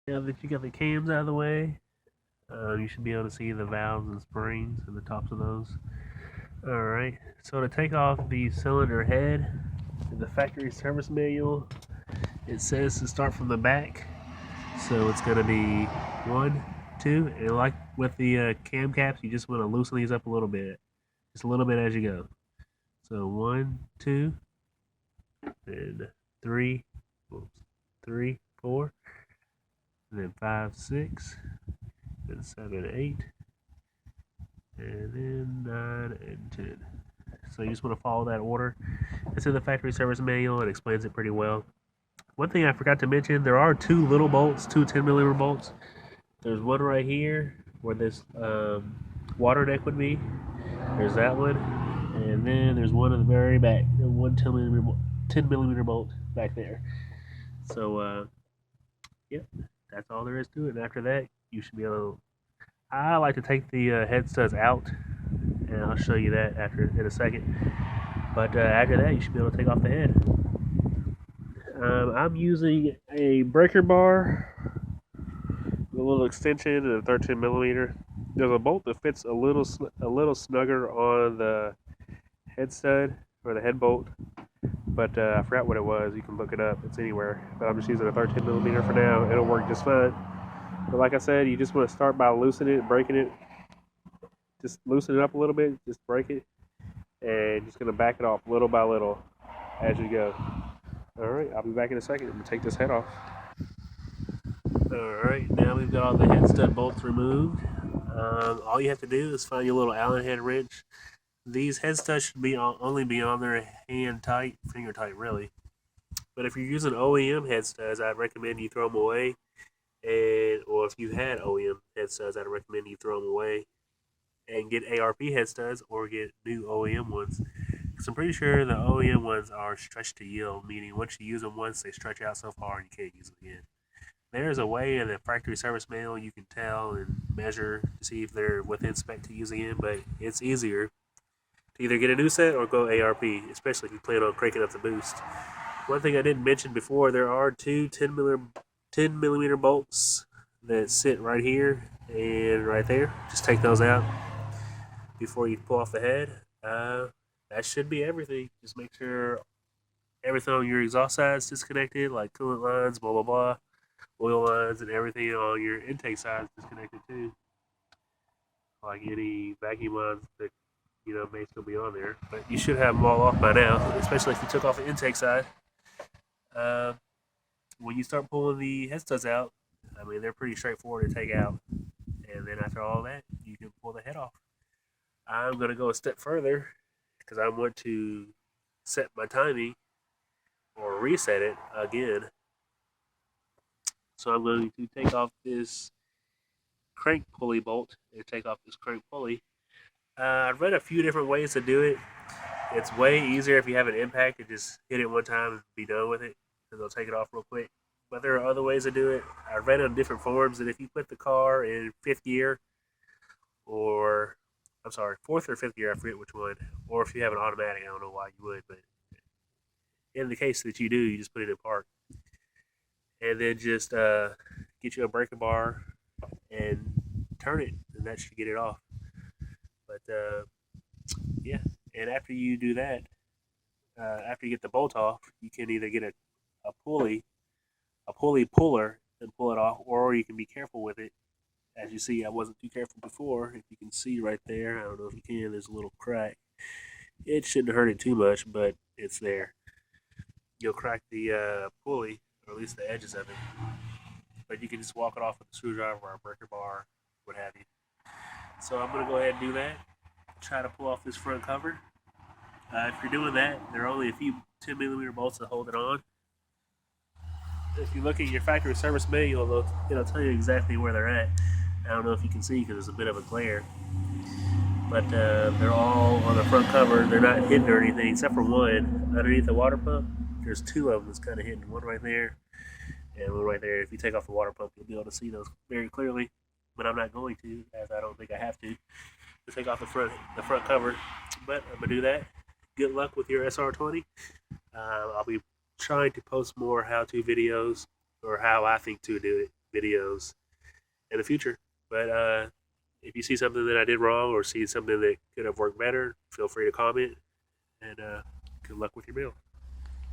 Now that you got the cams out of the way, you should be able to see the valves and springs and the tops of those. Alright, so to take off the cylinder head, in the factory service manual, it says to start from the back. So it's going to be 1, 2, and like with the cam caps, you just want to loosen these up a little bit. Just a little bit as you go. So 1, 2, and 3, oops, 3, 4, and then 5, 6, and 7, 8, and then 9 and 10. So you just want to follow that order. It's in the factory service manual. It explains it pretty well. One thing I forgot to mention, there are two little bolts, two 10 millimeter bolts. There's one right here where this water neck would be. There's that one. And then there's one in the very back, one 10 millimeter bolt back there. So, yep, that's all there is to it. And after that, you should be able to. I like to take the head studs out, and I'll show you that in a second. But after that, you should be able to take off the head. I'm using a breaker bar with a little extension and a 13 millimeter. There's a bolt that fits a little snugger on the head stud or the head bolt, but I forgot what it was. You can look it up. It's anywhere. But I'm just using a 13 millimeter for now. It'll work just fine. But like I said, you just want to start by loosening it, breaking it. Just loosen it up a little bit. Just break it, and just gonna back it off little by little as you go. All right, I'll be back in a second. I'm gonna take this head off. All right, now we've got all the head stud bolts removed. All you have to do is find your little Allen head wrench. These head studs should only be on there hand tight, finger tight, really. But if you're using OEM head studs, I'd recommend you throw them away. Or if you had OEM head studs, I'd recommend you throw them away and get ARP head studs or get new OEM ones. Because I'm pretty sure the OEM ones are stretched to yield, meaning once you use them once, they stretch out so far you can't use them again. There's a way in the factory service manual you can tell and measure to see if they're within spec to use again, but it's easier to either get a new set or go ARP, especially if you plan on cranking up the boost. One thing I didn't mention before, there are two 10 millimeter bolts that sit right here and right there. Just take those out before you pull off the head. That should be everything. Just make sure everything on your exhaust side is disconnected, like coolant lines, blah, blah, blah, oil lines, and everything on your intake side is disconnected too. Like any vacuum lines that may still be on there. But you should have them all off by now, especially if you took off the intake side. Uh, when you start pulling the head studs out, I mean, they're pretty straightforward to take out. And then after all that, you can pull the head off. I'm going to go a step further because I want to set my timing or reset it again. So I'm going to take off this crank pulley bolt and take off this crank pulley. I've read a few different ways to do it. It's way easier if you have an impact to just hit it one time and be done with it, and they'll take it off real quick. But there are other ways to do it. I've read on different forums that if you put the car in fifth gear, or I'm sorry, fourth or fifth gear, I forget which one, or if you have an automatic, I don't know why you would, but in the case that you do, you just put it in park, and then just get you a breaker bar and turn it, and that should get it off. But yeah, and after you do that, after you get the bolt off, you can either get a pulley puller and pull it off, or you can be careful with it. As you see, I wasn't too careful before. If you can see right there, I don't know if you can, there's a little crack. It shouldn't hurt it too much, but it's there. You'll crack the pulley, or at least the edges of it. But you can just walk it off with a screwdriver or a breaker bar, what have you. So I'm going to go ahead and do that. Try to pull off this front cover. If you're doing that, there are only a few 10 millimeter bolts that hold it on. If you look at your factory service manual, it'll tell you exactly where they're at. I don't know if you can see because there's a bit of a glare. But they're all on the front cover. They're not hidden or anything except for one underneath the water pump. There's two of them that's kind of hidden. One right there and one right there. If you take off the water pump, you'll be able to see those very clearly. But I'm not going to, as I don't think I have to take off the front cover. But I'm gonna do that. Good luck with your Sr20. I'll be trying to post more how-to videos or how I think to do it videos in the future. But if you see something that I did wrong or see something that could have worked better, feel free to comment. And good luck with your meal.